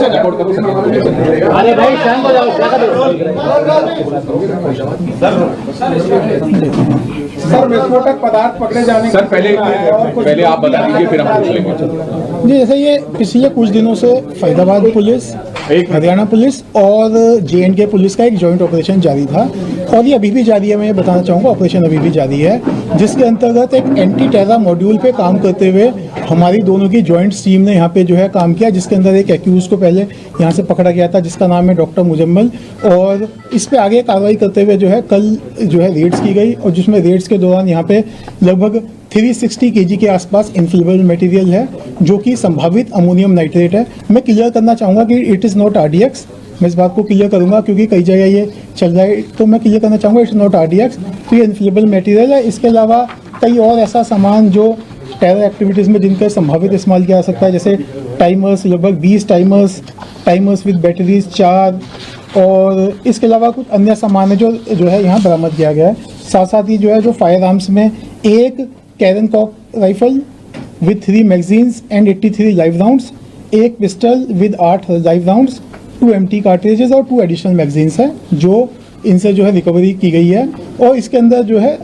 अरे भाई शांत हो जाओ। सर विस्फोटक पदार्थ पकड़े जाने सर पहले आप बता दीजिए फिर हम पूछ लेंगे। जी, जैसे ये पिछले कुछ दिनों से फरीदाबाद पुलिस, हरियाणा पुलिस और J&K पुलिस का एक जॉइंट ऑपरेशन जारी था और ये अभी भी जारी है। मैं ये बताना चाहूँगा, ऑपरेशन अभी भी जारी है, जिसके अंतर्गत एक एंटी टेरर मॉड्यूल पे काम करते हुए हमारी दोनों की जॉइंट टीम ने यहाँ पे जो है काम किया, जिसके अंदर एक एक्यूज को पहले यहाँ से पकड़ा गया था जिसका नाम है डॉक्टर मुजम्मिल, और इस पे आगे कार्रवाई करते हुए जो है कल जो है रेड्स की गई और जिसमें रेड्स के दौरान यहाँ पे लगभग 360 kg के आसपास इन्फ्लेमेबल मटेरियल है जो कि संभावित अमोनियम नाइट्रेट है। मैं क्लियर करना चाहूँगा कि इट इज़ नॉट RDX। मैं इस बात को क्लियर करूँगा क्योंकि कई जगह ये चल रहा है, तो मैं क्लियर करना चाहूँगा इट्स नॉट RDX। तो ये इन्फ्लेमेबल मटेरियल है। इसके अलावा कई और ऐसा सामान जो टेरर एक्टिविटीज़ में जिनका संभावित इस्तेमाल किया जा सकता है, जैसे टाइमर्स, लगभग 20 टाइमर्स विद बैटरीज 4, और इसके अलावा कुछ अन्य सामान है जो है यहाँ बरामद किया गया है। साथ साथ ही जो है जो फायर आर्म्स में एक krinkov rifle with 3 magazines and 83 live rounds, एक pistol with 8 live rounds, 2 empty cartridges और 2 एडिशनल मैगजीन्स हैं जो इनसे जो है रिकवरी की गई है। और इसके अंदर जो है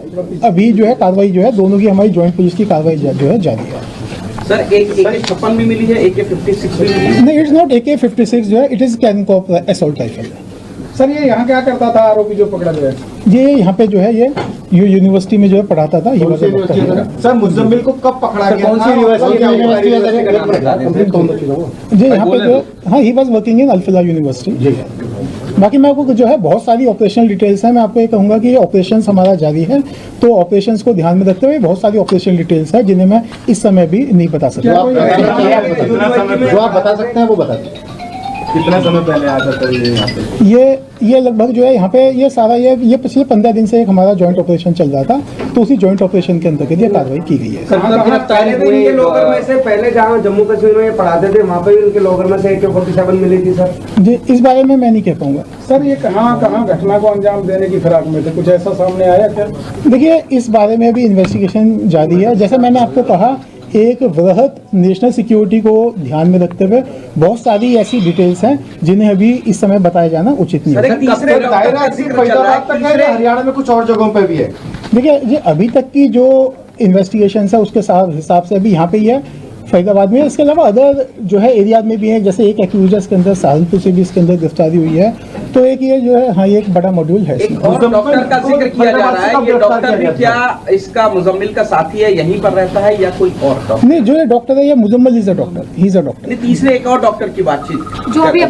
अभी जो है कार्रवाई जो है दोनों की हमारी जॉइंट पुलिस की कार्रवाई जो है जारी है। सर एक AK-56 भी मिली है, AK-56 भी मिली है? नहीं, इट्स नॉट AK-56 जो है, इट इज कैरन कॉक असॉल्ट राइफल। सर ये यहाँ क्या करता था आरोपी जो पकड़ा गया? ये यहाँ पे जो है ये यूनिवर्सिटी में जो है पढ़ाता था। सर मुजम्मिल को कब पकड़ा गया? कौन सी यूनिवर्सिटी? जी यहाँ पे जो, हाँ, he was working in Al Falah university. बाकी मैं आपको जो है बहुत सारी ऑपरेशनल डिटेल्स हैं। मैं आपको ये कहूँगा कि ये ऑपरेशंस हमारा जारी है, तो ऑपरेशंस को ध्यान में रखते हुए बहुत सारी ऑपरेशनल डिटेल्स हैं जिन्हें मैं इस समय भी नहीं बता सकता। जो आप बता सकते हैं वो बता दीजिए। कितना समय पहले आया था ये यहाँ पे? ये लगभग जो है यहाँ पे ये सारा ये पिछले 15 दिन से एक हमारा जॉइंट ऑपरेशन चल रहा था, तो उसी जॉइंट ऑपरेशन के अंतर्गत ये कार्रवाई की गई है। इनके लॉकर में से पहले जहाँ जम्मू कश्मीर में पढ़ाते थे वहाँ पे भी उनके लॉकर में से AK-47 मिली थी सर? जी, इस बारे में मैं नहीं कह पाऊंगा। सर ये कहाँ घटना को अंजाम देने की फिराक में थे, कुछ ऐसा सामने आया क्या? देखिए, इस बारे में भी इन्वेस्टिगेशन जारी है। जैसे मैंने आपको कहा, एक वृहद नेशनल सिक्योरिटी को ध्यान में रखते हुए बहुत सारी ऐसी डिटेल्स हैं जिन्हें अभी इस समय बताया जाना उचित नहीं है। हरियाणा में कुछ और जगहों पे भी है। देखिए, ये अभी तक की जो इन्वेस्टिगेशन है उसके हिसाब से अभी यहाँ पे ही है फरीदाबाद में। इसके अलावा अदर जो है एरिया में भी है, जैसे एक एक्यूजर्स के अंदर सहारनपुर से भी इसके अंदर गिरफ्तारी हुई है। तो एक ये जो है, हाँ, ये एक बड़ा मॉड्यूल है। एक और डॉक्टर का जिक्र किया जा रहा है, ये डॉक्टर भी क्या इसका मुजम्मिल का साथी है, यहीं पर रहता है या कोई और डॉक्टर? नहीं, जो ये डॉक्टर है ये Muzammil is a doctor, he is a doctor. तीसरे एक और डॉक्टर की बातचीत जो अभी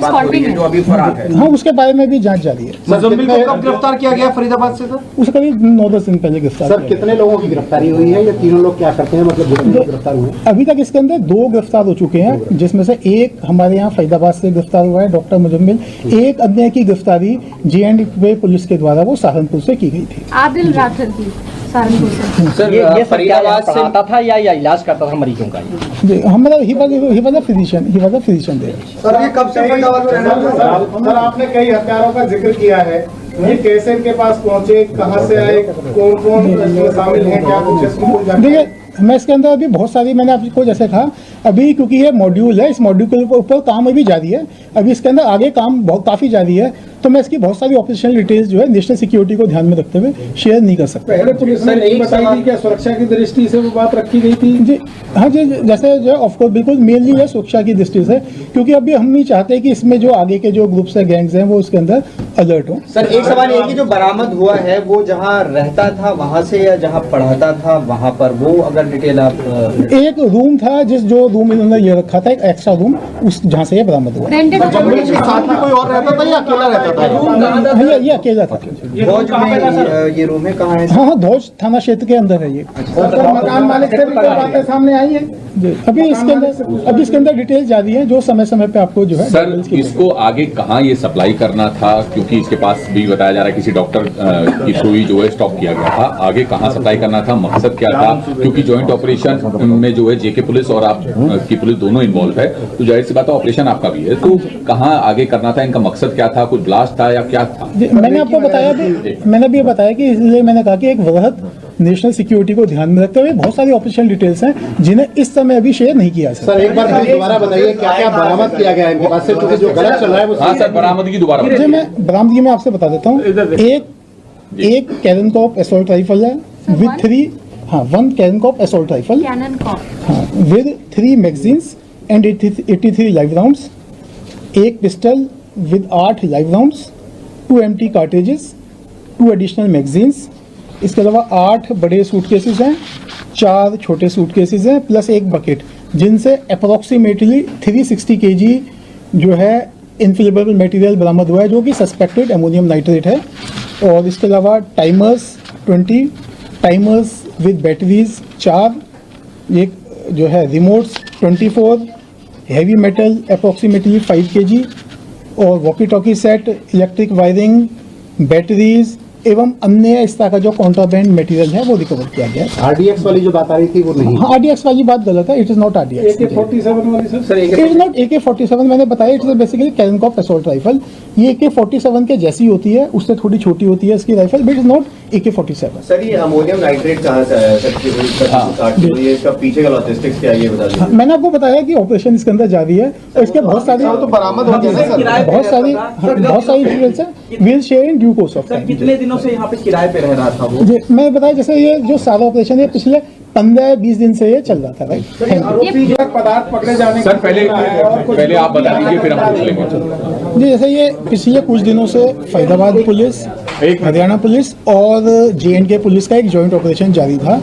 फरार है, हाँ, उसके बारे में भी जांच जारी है। मुजम्मिल को कब गिरफ्तार किया गया फरीदाबाद से? उसके करीब 9-10 दिन पहले गिरफ्तार। सर कितने लोगों की गिरफ्तारी हुई है? ये तीनों लोग क्या करते हैं, मतलब गिरफ्तार हुए? अभी तक इसके अंदर 2 गिरफ्तार हो चुके हैं, जिसमें से एक हमारे यहाँ फरीदाबाद से गिरफ्तार हुआ है डॉक्टर मुजम्मिल। एक अन्य की गिरफ्तारी J&K पुलिस के द्वारा वो सहारनपुर से की गई थी। आदिल राठौर की सहारनपुर से। सर ये फरीदाबाद से आता था या इलाज करता था मरीजों का? जी, हमारा ही was a physician there. Sir ये कब से फरीदाबाद में? सर आपने कई हत्यारों का जिक्र किया है, ये कैसे इनके पास पहुंचे, कहां से आए, कौन शामिल हैं, क्या कुछ इसमें? देखिए, मैं इसके अंदर अभी बहुत सारी, मैंने आपको जैसे कहा अभी, क्योंकि ये मॉड्यूल है, इस मॉड्यूल के ऊपर काम अभी जारी है, अभी इसके अंदर आगे काम काफ़ी जारी है, तो मैं इसकी बहुत सारी ऑपरेशनल डिटेल्स जो है नेशनल सिक्योरिटी को ध्यान में रखते हुए शेयर नहीं कर सकता। पहले पुलिस ने नहीं बताई थी क्या सुरक्षा की दृष्टि से वो बात रखी गई थी? जी हाँ जी, जैसे जो ऑफकोर्स बिल्कुल मेनली है सुरक्षा की दृष्टि से, क्योंकि अभी हम नहीं चाहते कि इसमें जो आगे के जो ग्रुप्स है, गैंग्स हैं, वो उसके अंदर अलर्ट हो। सर एक सवाल ये कि जो बरामद हुआ है वो जहाँ रहता था वहाँ से या जहाँ पढ़ाता था वहाँ पर, वो अगर डिटेल आप? एक रूम था, जो रूम इन्होंने ये रखा था, एक एक्स्ट्रा रूम, उस जहाँ से ये बरामद हुआ। साथ में कोई और रहता था या अकेला रहता था? ये अकेला था। धौज में ये रूम है, कहाँ है? हाँ, धौज थाना क्षेत्र के अंदर है ये। मकान मालिक से भी बातें सामने आई है? अभी इसके अंदर डिटेल जारी है, जो समय समय पे आपको जो है। सर इसको आगे कहाँ ये सप्लाई करना था, क्योंकि इसके पास भी बताया जा रहा है किसी डॉक्टर की थ्रू ही जो है स्टॉक किया गया था, आगे कहाँ सप्लाई करना था, मकसद क्या था? क्योंकि जॉइंट ऑपरेशन में जो है JK पुलिस और आप की पुलिस दोनों इन्वॉल्व है, तो जाहिर सी बात है ऑपरेशन आपका भी है, तो कहाँ आगे करना था, इनका मकसद क्या था, कुछ ब्लास्ट था या क्या था? मैंने आपको बताया भी, मैंने भी बताया कि इसलिए मैंने कहा कि एक वृहद नेशनल सिक्योरिटी को ध्यान में रखते हुए बहुत सारी ऑपरेशनल डिटेल्स हैं जिन्हें इस समय अभी शेयर नहीं किया जा सकता। सर एक बार फिर दोबारा बताइए क्या क्या बरामद किया गया है इनके पास से, क्योंकि जो गलत चल रहा है वो हाँ सर, बरामदगी दोबारा जी मैं बरामदगी में आपसे बता देता हूँ। एक कैननकॉप असॉल्ट राइफल है with 1 krinkov assault rifle krinkov, with 3 magazines and 83 live rounds, एक pistol with 8 live rounds, 2 empty cartridges, 2 additional magazines. इसके अलावा 8 बड़े सूटकेसेस हैं, 4 छोटे सूटकेसेस हैं, प्लस एक बकेट, जिनसे अप्रोक्सीमेटली 360 kg जो है इनफ्लेमेबल मटेरियल बरामद हुआ है, जो कि सस्पेक्टेड अमोनियम नाइट्रेट है। और इसके अलावा टाइमर्स 20, टाइमर्स विद बैटरीज 4, एक जो है remotes 24, heavy metal approximately 5 kg और walkie talkie set, electric wiring, batteries एवं अन्य इस तरह का जो कॉन्ट्राबैंड मटेरियल है वो रिकवर किया गया है। आरडीएक्स वाली जो बात आ रही थी वो नहीं। हाँ, आरडीएक्स वाली बात गलत है, it is not RDX. AK-47 वाली sir it is not AK-47, मैंने बताया it is basically krinkov assault rifle. ये AK-47 के जैसी होती है, उससे थोड़ी छोटी होती है इसकी rifle, but it is not AK-47। Sir ये अमोनियम नाइट्रेट कहाँ से आया सर? ये इसका पीछे का लॉजिस्टिक्स क्या है ये बता दीजिए। मैंने आपको बताया कि ऑपरेशन इसके अंदर जारी है और इसके बहुत सारी तो बरामद हो गया ना सर? बहुत सारी डिटेल्स हैं, will share in due course of time. कितने दिनों से यहाँ पे किराए पे रह रहा था वो? जी मैं बताया, जैसे ये जो सारा ऑपरेशन है पिछले 15-20 दिन से ये चल रहा था, राइट। Thank you. आरोपी जो है पदार्थ पकड़े जाने सर पहले आप बता दीजिए, फिर हम पूछ लेंगे। जी जैसे ये पिछले कुछ दिनों से फरीदाबाद पुलिस, हरियाणा पुलिस और J&K पुलिस का एक जॉइंट ऑपरेशन जारी था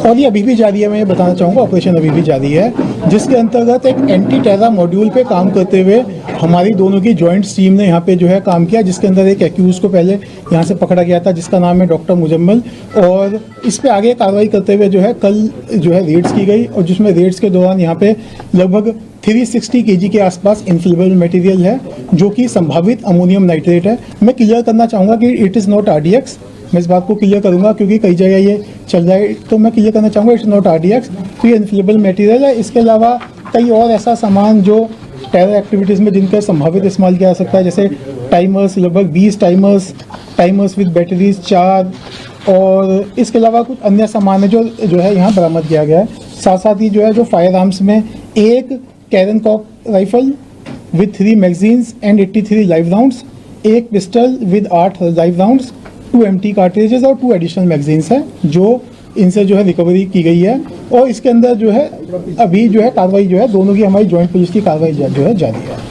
और ये अभी भी जारी है। मैं ये बताना चाहूँगा ऑपरेशन अभी भी जारी है, जिसके अंतर्गत एक एंटी टेरर मॉड्यूल पे काम करते हुए हमारी दोनों की जॉइंट टीम ने यहाँ पे जो है काम किया, जिसके अंदर एक एक्यूज को पहले यहाँ से पकड़ा गया था जिसका नाम है डॉक्टर मुजम्मल, और इस पे आगे कार्रवाई करते हुए जो है कल जो है रेड्स की गई और जिसमें रेड्स के दौरान यहाँ पे लगभग 360 kg के आसपास इनफ्लेमेबल मटेरियल है जो कि संभावित अमोनियम नाइट्रेट है। मैं क्लियर करना चाहूँगा कि इट इज़ नॉट RDX, मैं इस बात को क्लियर करूँगा क्योंकि कई जगह ये चल रहा है, तो मैं क्लियर करना चाहूँगा इट्स नॉट RDX, तो ये इनफ्लेमेबल मटेरियल है। इसके अलावा कई और ऐसा सामान जो टेरर एक्टिविटीज़ में जिनका संभावित इस्तेमाल किया जा सकता है, जैसे टाइमर्स, लगभग 20 टाइमर्स विद बैटरीज 4, और इसके अलावा कुछ अन्य सामान है जो है यहाँ बरामद किया गया है। साथ साथ ही जो है जो फायर आर्म्स में एक krinkov rifle with 3 magazines and 83 live rounds, एक pistol with 8 live rounds, 2 empty cartridges और 2 एडिशनल मैगजीन्स हैं जो इनसे जो है रिकवरी की गई है। और इसके अंदर जो है अभी जो है कार्रवाई जो है दोनों की हमारी जॉइंट पुलिस की कार्रवाई जो है जारी है।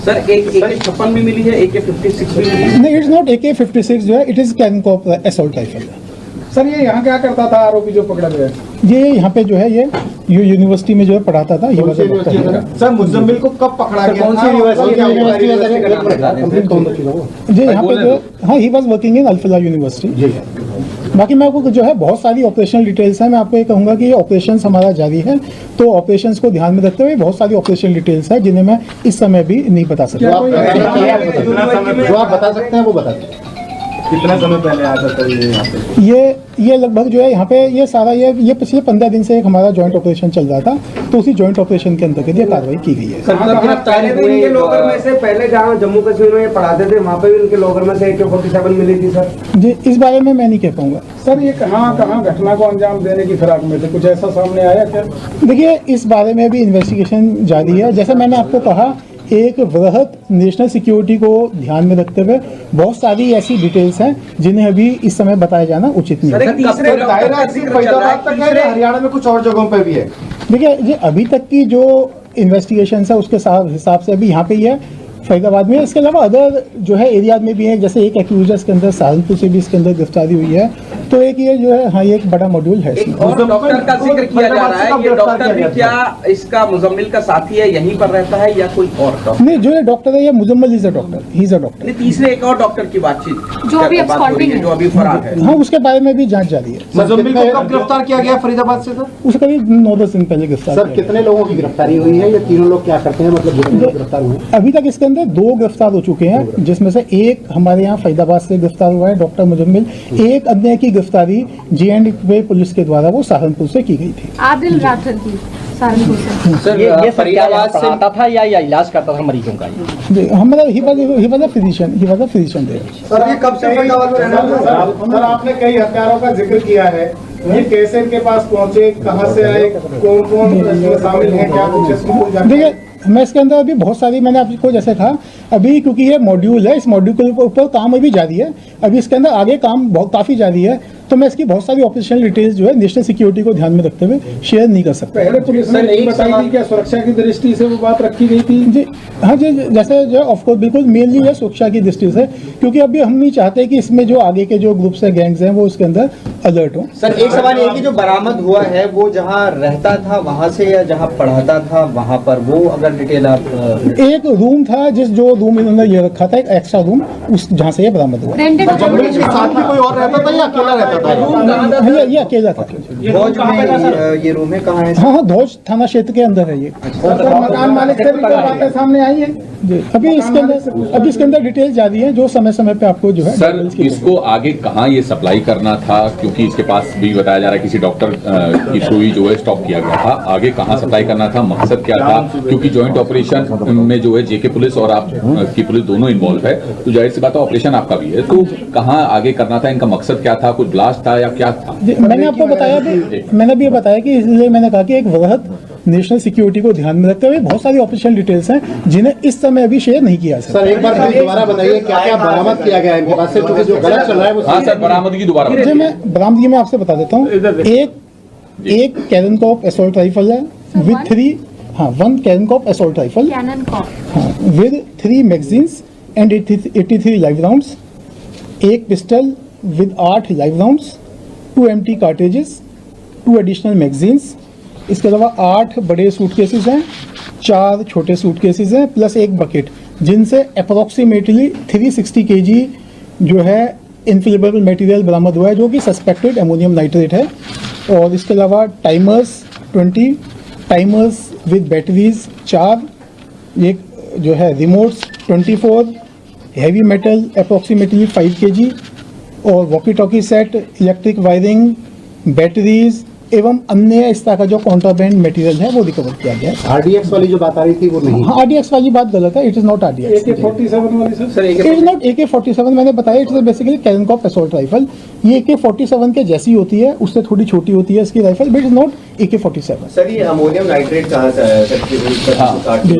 सर एक AK-56 भी मिली है, AK-56 भी मिली है? नहीं, इट्स नॉट AK-56 जो है, it is krinkov assault rifle. Sir ये यहाँ क्या करता था आरोपी जो पकड़ा गया? ये यहाँ पे जो है ये यूनिवर्सिटी में जो है पढ़ाता था। ये सर मुजम्मिल को कब पकड़ा गया? कौन सी यूनिवर्सिटी जी यहाँ पे जो, हाँ he was working in Alfalah university. बाकी मैं आपको जो है बहुत सारी ऑपरेशनल डिटेल्स हैं, मैं आपको ये कहूँगा कि ये ऑपरेशंस हमारा जारी है, तो ऑपरेशंस को ध्यान में रखते हुए बहुत सारी ऑपरेशनल डिटेल्स हैं जिन्हें मैं इस समय भी नहीं बता सकता। जो आप बता सकते हैं वो बता दीजिए। कितना समय पहले आया था सर ये यहाँ पे? ये लगभग जो है यहाँ पे ये सारा ये पिछले 15 दिन से एक हमारा जॉइंट ऑपरेशन चल रहा था, तो उसी जॉइंट ऑपरेशन के अंतर्गत ये कार्रवाई की गई है। पहले भी इनके लॉकर में से, पहले जहाँ जम्मू कश्मीर में ये पढ़ाते थे वहाँ पे भी इनके लॉकर में से AK-47 मिली थी सर? जी इस बारे में मैं नहीं कह पाऊंगा। सर ये कहाँ घटना को अंजाम देने की फिराक में थे, कुछ ऐसा सामने आया क्या? देखिए इस बारे में भी इन्वेस्टिगेशन जारी है। जैसे मैंने आपको कहा, एक वृहद नेशनल सिक्योरिटी को ध्यान में रखते हुए बहुत सारी ऐसी डिटेल्स हैं जिन्हें अभी इस समय बताया जाना उचित नहीं है। हरियाणा में कुछ और जगहों पे भी है। देखिए ये अभी तक की जो इन्वेस्टिगेशन है उसके हिसाब से अभी यहाँ पे ही है फरीदाबाद में। इसके अलावा अदर जो है एरियाज में भी है, जैसे एक एक्यूजर्स के अंदर सहारनपुर से भी इसके अंदर गिरफ्तारी हुई है, तो एक ये जो है हाँ ये एक बड़ा मॉड्यूल है इसमें। और डॉक्टर का जिक्र किया जा रहा है, ये डॉक्टर भी क्या इसका मुजम्मिल का साथी है, यहीं पर रहता है या कोई और डॉक्टर? नहीं, जो ये डॉक्टर है ये Muzammil is a doctor, he is a doctor. तीसरे एक और डॉक्टर की बातचीत जो अभी absconding है, जो अभी फरार है, हाँ उसके बारे में भी जांच जारी है। मुजम्मिल को कब गिरफ्तार किया गया फरीदाबाद से सर? उसे करीब 9-10 दिन पहले गिरफ्तार सर किया। कितने लोगों की गिरफ्तारी हुई है? ये तीनों लोग क्या करते हैं, मतलब जितने गिरफ्तार हुए? अभी तक इसके अंदर 2 गिरफ्तार हो चुके हैं, जिसमें से एक हमारे यहाँ फरीदाबाद से गिरफ्तार हुआ है डॉक्टर मुजम्मिल, एक अन्य की गिरफ्तारी J&K पुलिस के द्वारा वो सहारनपुर से की गई थी। आदिल राठौर की सहारनपुर से। सर ये फरीदाबाद से आता था या इलाज करता था मरीजों का? हमारा ही was a physician there. Sir ये कब से फरीदाबाद में रहना था? सर आपने कई हत्यारों का जिक्र किया है, ये कैसे इनके पास पहुंचे, कहां से आए, कौन कौन इसमें शामिल हैं, क्या कुछ इसकी पूरी जानकारी? देखिए, मैं इसके अंदर अभी बहुत सारी, मैंने आपको जैसे कहा अभी, क्योंकि ये मॉड्यूल है, इस मॉड्यूल के ऊपर काम अभी जारी है, अभी इसके अंदर आगे काम बहुत काफ़ी जारी है, तो मैं इसकी बहुत सारी ऑपरेशनल डिटेल्स जो है नेशनल सिक्योरिटी को ध्यान में रखते हुए शेयर नहीं कर सकता। पहले पुलिस ने नहीं बताई थी, क्या सुरक्षा की दृष्टि से वो बात रखी गई थी? जी हाँ जी, जैसे जो ऑफकोर्स बिल्कुल मेनली है सुरक्षा की दृष्टि से, क्योंकि अभी हम नहीं चाहते कि इसमें जो आगे के जो ग्रुप्स हैं, गैंग्स हैं, वो इसके अंदर अलर्ट हो। सर एक सवाल ये है कि जो बरामद हुआ है वो जहाँ रहता था वहाँ से या जहाँ पढ़ाता था वहाँ पर, वो अगर डिटेल आप एक रूम था, जो रूम इन्होंने ये रखा था, एक एक्स्ट्रा रूम, उस जहाँ से ये बरामद हुआ। रेंटेड साथ में कोई और रहता था या अकेला रहता था? ये अकेला था। भोज में ये रूम है, कहाँ है? हाँ हाँ, ध्वज थाना क्षेत्र के अंदर है ये। मकान मालिक से भी कोई बातें सामने आई है? जी, अभी इसके अंदर डिटेल जारी है, जो समय समय पे आपको जो है सर details की इसको आगे कहाँ ये सप्लाई करना था, क्योंकि इसके पास भी बताया जा रहा है किसी डॉक्टर की सुई जो है स्टॉप किया गया था, आगे कहाँ सप्लाई करना था, मकसद क्या था, क्योंकि जॉइंट ऑपरेशन में जो है जेके पुलिस और आप की पुलिस दोनों इन्वॉल्व है, तो जाहिर सी बात है ऑपरेशन आपका भी है, तो कहाँ आगे करना था, इनका मकसद क्या था, कुछ ब्लास्ट था या क्या था? मैंने आपको बताया भी, मैंने भी बताया कि इसलिए मैंने कहा कि एक वृहद नेशनल सिक्योरिटी को ध्यान में रखते हुए बहुत सारी ऑपरेशनल डिटेल्स हैं जिन्हें इस समय अभी शेयर नहीं किया सर एक बार फिर दोबारा बताइए क्या क्या बरामद किया गया है इनके पास से, क्योंकि जो गलत चल रहा है वो हाँ सर, बरामदगी दोबारा जी, मैं बरामदगी में आपसे बता देता हूँ। एक कैननकॉप असॉल्ट राइफल है with 1 krinkov assault rifle krinkov with 3 magazines and 83 live rounds, एक pistol with 8 live rounds, 2 empty cartridges, 2 additional magazines, इसके अलावा 8 बड़े सूटकेसेस हैं, 4 छोटे सूटकेसेस हैं, प्लस एक बकेट, जिनसे अप्रॉक्सीमेटली 360 kg जो है इनफ्लेमेबल मटेरियल बरामद हुआ है, जो कि सस्पेक्टेड अमोनियम नाइट्रेट है। और इसके अलावा टाइमर्स 20, टाइमर्स विद बैटरीज 4, एक जो है remotes 24, heavy metal approximately 5 kg, और walkie talkie set, electric wiring, batteries एवं अन्य इस तरह का जो कॉन्ट्राबैंड मटेरियल है वो रिकवर किया गया है। आरडीएक्स वाली जो बात आ रही थी वो नहीं? हाँ, आरडीएक्स वाली बात गलत है, it is not RDX. AK-47 वाली sir? It is not AK-47, मैंने बताया it is basically krinkov assault rifle. ये AK-47 के जैसी होती है, उससे थोड़ी छोटी होती है इसकी rifle, but it is not AK-47। Sir ये अमोनियम नाइट्रेट कहाँ से आया है सर?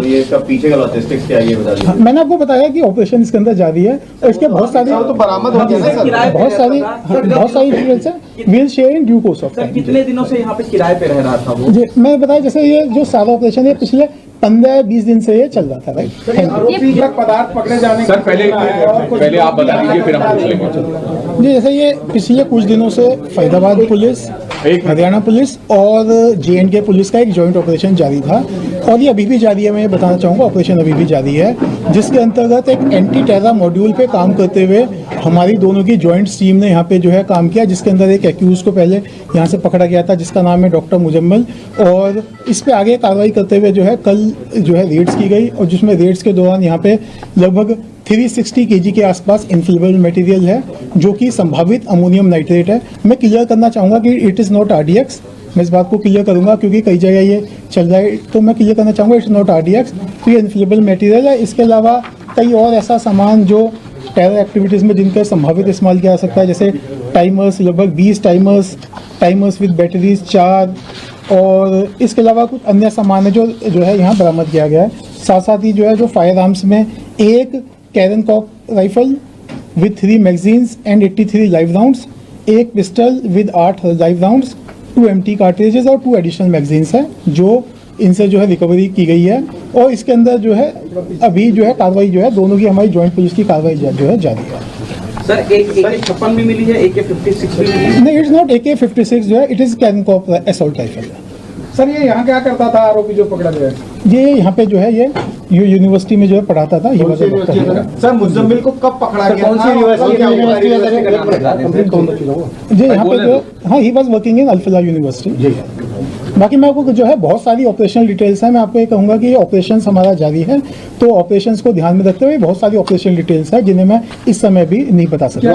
ये इसका पीछे का लॉजिस्टिक्स क्या है ये बता दीजिए। मैंने आपको बताया कि ऑपरेशन इसके अंदर जारी है और इसके बहुत सारी बरामद हो गया सर, बहुत सारी डिटेल्स है, will share in due course of time. कितने दिनों से यहाँ पे किराए पे रह रहा था वो? जी, मैं बताया जैसे ये जो सारा ऑपरेशन है पिछले 15-20 दिन से ये चल रहा था, राइट। आरोपी पदार्थ पकड़े जाने सर पहले आप बता दीजिए, फिर हम पूछ लेंगे। जी, जैसे ये पिछले कुछ दिनों से फरीदाबाद पुलिस, हरियाणा पुलिस और J&K पुलिस का एक जॉइंट ऑपरेशन जारी था, और ये अभी भी जारी है। मैं बताना चाहूँगा ऑपरेशन अभी भी जारी है, जिसके अंतर्गत एक एंटी टेरर मॉड्यूल पे काम करते हुए हमारी दोनों की जॉइंट टीम ने यहाँ पे जो है काम किया, जिसके अंदर एक एक्यूज को पहले यहाँ से पकड़ा गया था, जिसका नाम है डॉक्टर मुजम्मल, और इस पे आगे कार्रवाई करते हुए जो है कल जो है रेड्स की गई, और जिसमें रेड्स के दौरान यहाँ पे लगभग 360 kg के आसपास इनफ्लेमेबल मटेरियल है, जो कि संभावित अमोनियम नाइट्रेट है। मैं क्लियर करना चाहूँगा कि इट इज़ नॉट RDX, मैं इस बात को क्लियर करूँगा क्योंकि कई जगह ये चल रहा है, तो मैं क्लियर करना चाहूँगा इट्स नॉट RDX, तो ये इनफ्लेमेबल मटेरियल है। इसके अलावा कई और ऐसा सामान जो टेरर एक्टिविटीज़ में जिनका संभावित इस्तेमाल किया जा सकता है, जैसे टाइमर्स, लगभग 20 टाइमर्स विद बैटरीज 4, और इसके अलावा कुछ अन्य सामान है जो है यहाँ बरामद किया गया है। साथ साथ ही जो है जो फायर आर्म्स में एक krinkov rifle with 3 magazines and 83 live rounds, एक pistol with 8 live rounds, 2 empty cartridges और 2 एडिशनल मैगजीन्स हैं, जो इनसे जो है रिकवरी की गई है। और इसके अंदर जो है अभी जो है कार्रवाई जो है दोनों की हमारी जॉइंट पुलिस की कार्रवाई जो है जारी है। सर एक AK-56 भी मिली है, AK-56 भी मिली है? नहीं, इट्स नॉट AK-56 जो है, it is krinkov assault rifle. Sir ये यहाँ क्या करता था आरोपी जो पकड़ा गया? ये यहाँ पे जो है ये यूनिवर्सिटी में जो है पढ़ाता था। ये सर मुजम्मिल को कब पकड़ा गया? कौन सी यूनिवर्सिटी? जी यहाँ पे जो, हाँ, he was working in Al Falah university. बाकी मैं आपको जो है बहुत सारी ऑपरेशनल डिटेल्स हैं, मैं आपको ये कहूँगा कि ये ऑपरेशंस हमारा जारी है, तो ऑपरेशंस को ध्यान में रखते हुए बहुत सारी ऑपरेशनल डिटेल्स हैं जिन्हें मैं इस समय भी नहीं बता सकता।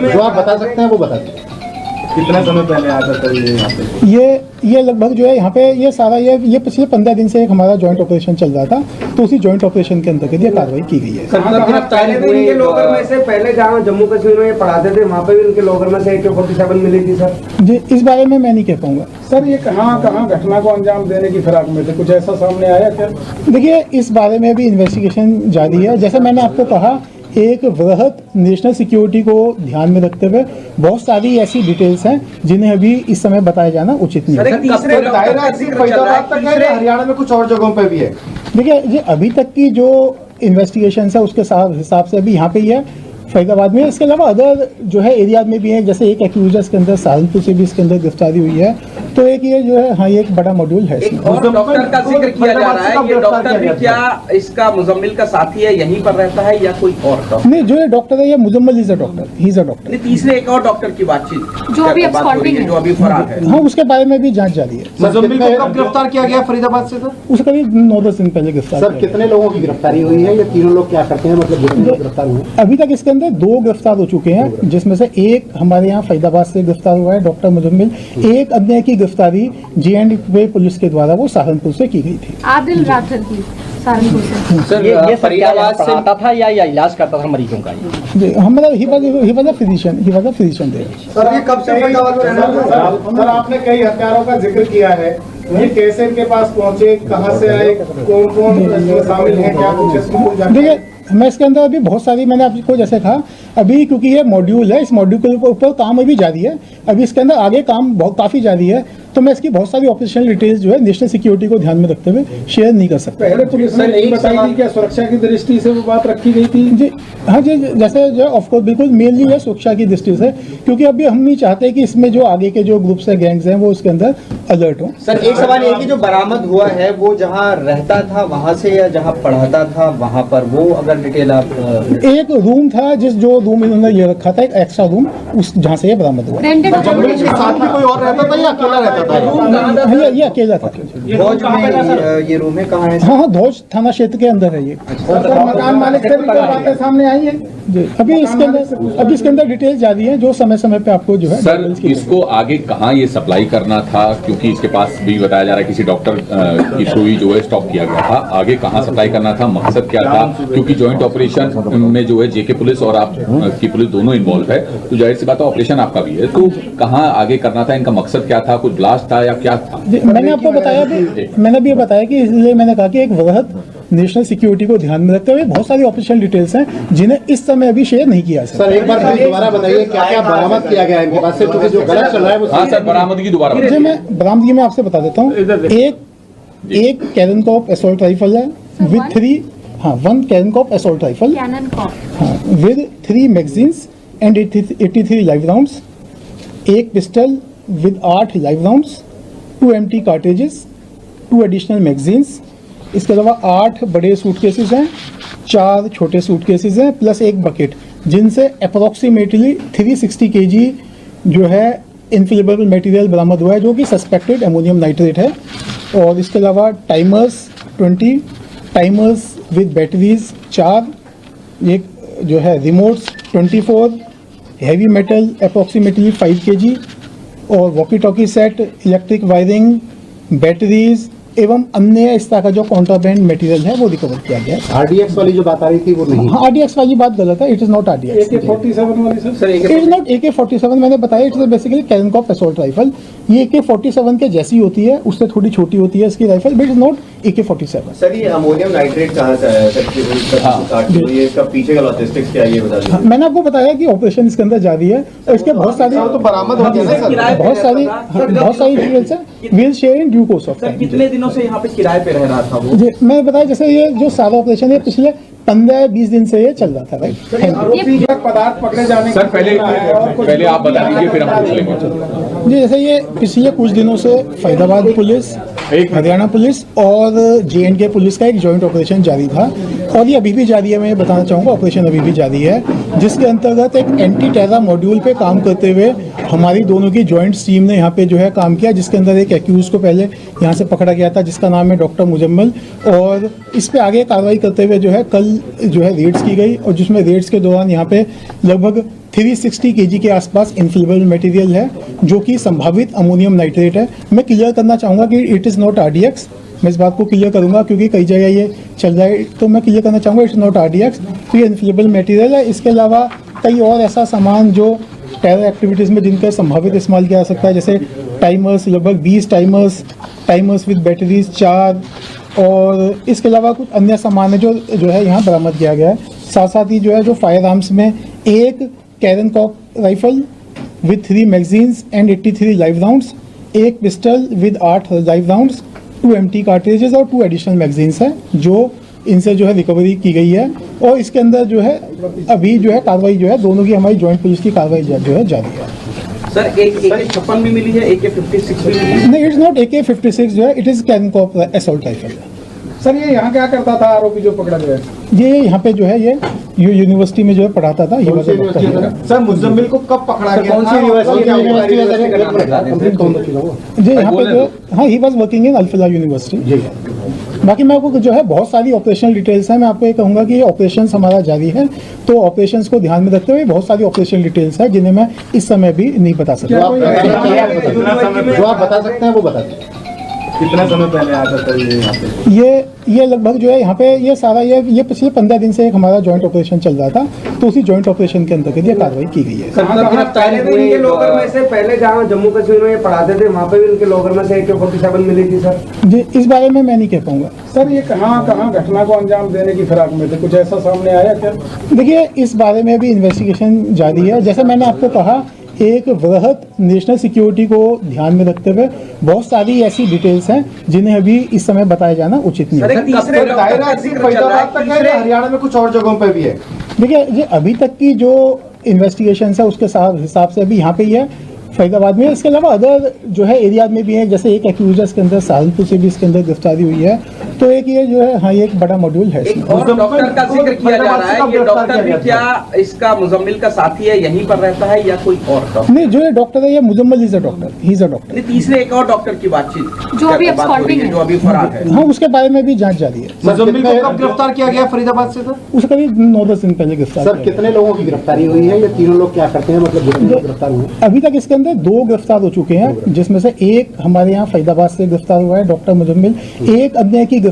जो आप बता सकते हैं वो बता दीजिए। कितने समय पहले आया था सर ये यहाँ पे? ये लगभग जो है यहाँ पे ये सारा ये पिछले 15 दिन से एक हमारा जॉइंट ऑपरेशन चल रहा था, तो उसी जॉइंट ऑपरेशन के अंतर्गत ये कार्रवाई की गई है। पहले भी इनके लॉकर में से पहले जहाँ जम्मू कश्मीर में ये पढ़ाते थे वहाँ पे भी इनके लॉकर में से AK-47 मिली थी सर। जी इस बारे में मैं नहीं कह पाऊंगा। सर ये कहाँ घटना को अंजाम देने की फिराक में थे, कुछ ऐसा सामने आया क्या? देखिए इस बारे में भी इन्वेस्टिगेशन जारी है। जैसे मैंने आपको कहा, एक वृहद नेशनल सिक्योरिटी को ध्यान में रखते हुए बहुत सारी ऐसी डिटेल्स हैं जिन्हें अभी इस समय बताया जाना उचित नहीं है। दायरा सिर्फ फरीदाबाद तक है या हरियाणा में कुछ और जगहों पे भी है? देखिए ये अभी तक की जो इन्वेस्टिगेशन है उसके हिसाब से अभी यहाँ पे ही है, फरीदाबाद में। इसके अलावा अदर जो है एरियाज में भी है, जैसे एक एक्यूजर्स के अंदर सहारनपुर से भी इसके अंदर गिरफ्तारी हुई है। तो एक ये जो है हाँ ये एक बड़ा मॉड्यूल है इसमें। और डॉक्टर का जिक्र किया जा रहा है, ये डॉक्टर भी क्या इसका मुजम्मिल का साथी है, यहीं पर रहता है या कोई और डॉक्टर? नहीं, जो ये डॉक्टर है ये Muzammil is a doctor, he is a doctor. तीसरे एक और डॉक्टर की बातचीत जो अभी बात हो रही है, जो अभी फरार है। हाँ उसके बारे में भी जांच जारी है। मुजम्मिल को कब गिरफ्तार किया गया फरीदाबाद से सर? उसे करीब 9-10 दिन पहले गिरफ्तार सर किया कितने लोगों की गिरफ्तारी हुई है? ये तीनों लोग क्या करते हैं, मतलब जितने लोग गिरफ्तार हुए? अभी तक इसके अंदर 2 गिरफ्तार हो चुके हैं, जिसमें से एक हमारे यहाँ फरीदाबाद से गिरफ्तार हुआ है डॉक्टर मुजम्मिल। एक अन्य की गिरफ्तारी JNK पुलिस के द्वारा वो सहारनपुर से की गई थी। आदिल राठौर की सहारनपुर से। सर ये फरीदाबाद से आता था या इलाज करता था मरीजों का? जी हमारा ही was a physician there. Sir ये कब से फरीदाबाद में? सर आपने कई हत्यारों का जिक्र किया है, ये कैसे इनके पास पहुंचे, कहां से आए, कौन कौन इसमें शामिल हैं, क्या कुछ इसमें कोई जानकारी? देखिए मैं इसके अंदर अभी बहुत सारी, मैंने आपको जैसे कहा अभी, क्योंकि ये मॉड्यूल है, इस मॉड्यूल के ऊपर काम अभी जारी है, अभी इसके अंदर आगे काम काफ़ी जारी है, तो मैं इसकी बहुत सारी ऑपरेशनल डिटेल्स जो है नेशनल सिक्योरिटी को ध्यान में रखते हुए शेयर नहीं कर सकता। पहले पुलिस ने नहीं बताई थी, क्या सुरक्षा की दृष्टि से वो बात रखी गई थी? जी हाँ जी, जैसे जो ऑफकोर्स बिल्कुल मेनली है सुरक्षा की दृष्टि से, क्योंकि अभी हम नहीं चाहते कि इसमें जो आगे के जो ग्रुप्स हैं, गैंग्स हैं, वो उसके अंदर अलर्ट हो। सर एक सवाल ये कि जो बरामद हुआ है वो जहाँ रहता था वहाँ से या जहाँ पढ़ाता था वहाँ पर, वो अगर डिटेल आप एक रूम था, जो रूम इन्होंने ले रखा था, एक एक्स्ट्रा रूम, उस जहाँ से ये बरामद हुआ। रेंटेड मुजम्मिल के साथ में कोई और रहता था या अकेला रहता था? हाँ, ये अकेला था। धौज में ये रूम है, कहाँ है? हाँ धौज थाना क्षेत्र के अंदर है ये। मकान मालिक से भी कोई बातें सामने आई है? जी अभी इसके अंदर डिटेल जारी है, जो समय समय पे आपको जो है सर इसको आगे कहाँ ये सप्लाई करना था, क्योंकि इसके पास भी बताया जा रहा है किसी डॉक्टर की सुई जो है स्टॉप किया गया था, आगे कहाँ सप्लाई करना था, मकसद क्या था? क्योंकि जॉइंट ऑपरेशन में जो है JK पुलिस और आप की पुलिस दोनों इन्वॉल्व है, तो जाहिर सी बात है ऑपरेशन आपका भी है, तो कहाँ आगे करना था, इनका मकसद क्या था, कुछ ब्लास्ट था या क्या था? मैंने आपको बताया भी, मैंने भी बताया कि इसलिए मैंने कहा कि एक वृहद नेशनल सिक्योरिटी को ध्यान में रखते हुए बहुत सारी ऑपरेशनल डिटेल्स हैं जिन्हें इस समय अभी शेयर नहीं किया सर एक बार फिर दोबारा बताइए क्या क्या बरामद किया गया है इनके पास से, क्योंकि जो गलत चल रहा है वो। हाँ सर बरामदगी दोबारा जी मैं बरामदगी में आपसे बता देता हूँ। एक कैननकॉप असॉल्ट राइफल है with 1 krinkov assault rifle with 3 magazines and 83 live rounds, एक pistol with 8 live rounds, 2 empty cartridges, 2 additional magazines. इसके अलावा 8 बड़े सूटकेसेस हैं, 4 छोटे सूटकेसेस हैं, प्लस एक बकेट, जिनसे अप्रोक्सीमेटली 360 kg जो है इनफ्लेमेबल मटेरियल बरामद हुआ है, जो कि सस्पेक्टेड अमोनियम नाइट्रेट है। और इसके अलावा टाइमर्स 20, टाइमर्स विद बैटरीज 4, एक जो है remotes 24, heavy metal approximately 5 kg, और walkie talkie set, electric wiring, batteries एवं अन्य इस तरह का जो कॉन्ट्राबैंड मटेरियल है वो रिकवर किया गया है। RDX वाली जो बात आ रही थी वो नहीं? हाँ RDX वाली बात गलत है, it is not RDX। AK-47 वाली sir? It is not AK-47, मैंने बताया it is basically krinkov assault rifle. ये AK-47 के जैसी होती है, उससे थोड़ी छोटी होती है इसकी rifle, but it is not AK-47। Sir ये अमोनियम नाइट्रेट कहाँ से आया है सर? ये इसका पीछे का लॉजिस्टिक्स क्या है ये बता दीजिए। मैंने आपको बताया कि ऑपरेशन इसके अंदर जारी है और इसके बहुत सारी तो बरामद हो गया सर, बहुत सारी डिटेल्स है, will share in due course of time. कितने दिनों से यहाँ पे किराए पे रह रहा था वो? जी मैंने बताया, जैसे ये जो सारा ऑपरेशन है पिछले 15-20 दिन से ये चल रहा था, राइट। आरोपी पदार्थ पकड़े जाने सर पहले आप बता दीजिए फिर हम पूछ लेंगे। जी जैसे ये पिछले कुछ दिनों से फरीदाबाद पुलिस, हरियाणा पुलिस और JNK पुलिस का एक जॉइंट ऑपरेशन जारी था, और ये अभी भी जारी है। मैं बताना चाहूँगा ऑपरेशन अभी भी जारी है, जिसके अंतर्गत एक एंटी टेरर मॉड्यूल पे काम करते हुए हमारी दोनों की जॉइंट टीम ने यहाँ पे जो है काम किया, जिसके अंदर एक एक्यूज को पहले यहाँ से पकड़ा गया था जिसका नाम है डॉक्टर मुजम्मिल, और इस पे आगे कार्रवाई करते हुए जो है कल जो है रेड्स की गई, और जिसमें रेड्स के दौरान यहाँ पे लगभग 360 kg के आसपास इन्फ्लेमेबल मटेरियल है जो कि संभावित अमोनियम नाइट्रेट है। मैं क्लियर करना चाहूँगा कि इट इज़ नॉट RDX। मैं इस बात को क्लियर करूंगा क्योंकि कई जगह ये चल रहा है, तो मैं क्लियर करना चाहूँगा इट्स नॉट RDX। तो ये इन्फ्लेमेबल मटेरियल है। इसके अलावा कई और ऐसा सामान जो टेरर एक्टिविटीज़ में जिनका संभावित इस्तेमाल किया जा सकता है, जैसे टाइमर्स, लगभग 20 टाइमर्स विद बैटरीज 4, और इसके अलावा कुछ अन्य सामान है जो है यहाँ बरामद किया गया है। साथ साथ ही जो है जो फायर आर्म्स में एक krinkov rifle with 3 magazines and 83 live rounds, एक pistol with 8 live rounds, 2 empty cartridges और 2 एडिशनल मैगजीन्स हैं जो इनसे जो है रिकवरी की गई है। और इसके अंदर जो है अभी जो है कार्रवाई जो है दोनों की हमारी जॉइंट पुलिस की कार्रवाई जो है जारी है। सर एक AK-56 भी मिली है, AK-56 भी मिली है? नहीं, इट्स नॉट AK-56 जो है, इट इज कैरन कॉक असॉल्ट राइफल। सर ये यहाँ क्या करता था आरोपी जो पकड़ा गया है? ये यहाँ पे जो है ये यूनिवर्सिटी में जो है पढ़ाता था। ये वाला डॉक्टर सर मुजम्मिल को कब पकड़ा गया? कौन सी यूनिवर्सिटी जी यहाँ पे जो, हाँ, he was working in Al Falah university. बाकी मैं आपको जो है बहुत सारी ऑपरेशनल डिटेल्स हैं। मैं आपको ये कहूँगा कि ये ऑपरेशंस हमारा जारी है, तो ऑपरेशंस को ध्यान में रखते हुए बहुत सारी ऑपरेशनल डिटेल्स हैं जिन्हें मैं इस समय भी नहीं बता सकता। जो आप बता सकते हैं वो बता दें। कितना समय पहले आया था सर ये यहाँ पे? ये लगभग जो है यहाँ पे ये सारा ये पिछले 15 दिन से एक हमारा जॉइंट ऑपरेशन चल रहा था, तो उसी जॉइंट ऑपरेशन के अंतर्गत ये कार्रवाई की गई है। पहले भी इनके लॉकर में से, पहले जहाँ जम्मू कश्मीर में ये पढ़ाते थे वहाँ पे भी इनके लॉकर में से AK-47 मिली थी सर? जी, इस बारे में मैं नहीं कह पाऊंगा। सर ये कहाँ घटना को अंजाम देने की फिराक में थे, कुछ ऐसा सामने आया क्या? देखिए, इस बारे में भी इन्वेस्टिगेशन जारी है। जैसे मैंने आपको कहा, एक वृहद नेशनल सिक्योरिटी को ध्यान में रखते हुए बहुत सारी ऐसी डिटेल्स हैं जिन्हें अभी इस समय बताया जाना उचित नहीं है। हरियाणा में कुछ और जगहों पे भी है। देखिए, ये अभी तक की जो इन्वेस्टिगेशन है उसके हिसाब से अभी यहाँ पे ही है, फरीदाबाद में। इसके अलावा अदर जो है एरिया में भी है, जैसे एक एक्यूजर्स के अंदर सहारनपुर से भी इसके अंदर गिरफ्तारी हुई है। तो एक ये जो है, हाँ, ये एक बड़ा मॉड्यूल है। एक और डॉक्टर का जिक्र किया जा रहा है, ये डॉक्टर भी क्या इसका मुजम्मिल का साथी है, यहीं पर रहता है या कोई और डॉक्टर? नहीं, जो ये डॉक्टर है ये Muzammil is a doctor, he is a doctor. तीसरे एक और डॉक्टर की बातचीत जो अभी एक्सपर्टिंग है, जो अभी फरार है। हाँ, उसके बारे में भी जांच जारी है। मुजम्मिल को कब गिरफ्तार किया गया फरीदाबाद से? सर उसके करीब 9-10 दिन पहले गिरफ्तार सर किया गया। कितने लोगों की गिरफ्तारी हुई है? ये तीनों लोग क्या करते हैं, मतलब जितने लोग गिरफ्तार हुए? अभी तक इसके अंदर 2 गिरफ्तार हो चुके हैं, जिसमें से एक हमारे यहाँ फरीदाबाद से गिरफ्तार हुआ है, डॉक्टर मुजम्मिल। एक अन्य की गिरफ्तार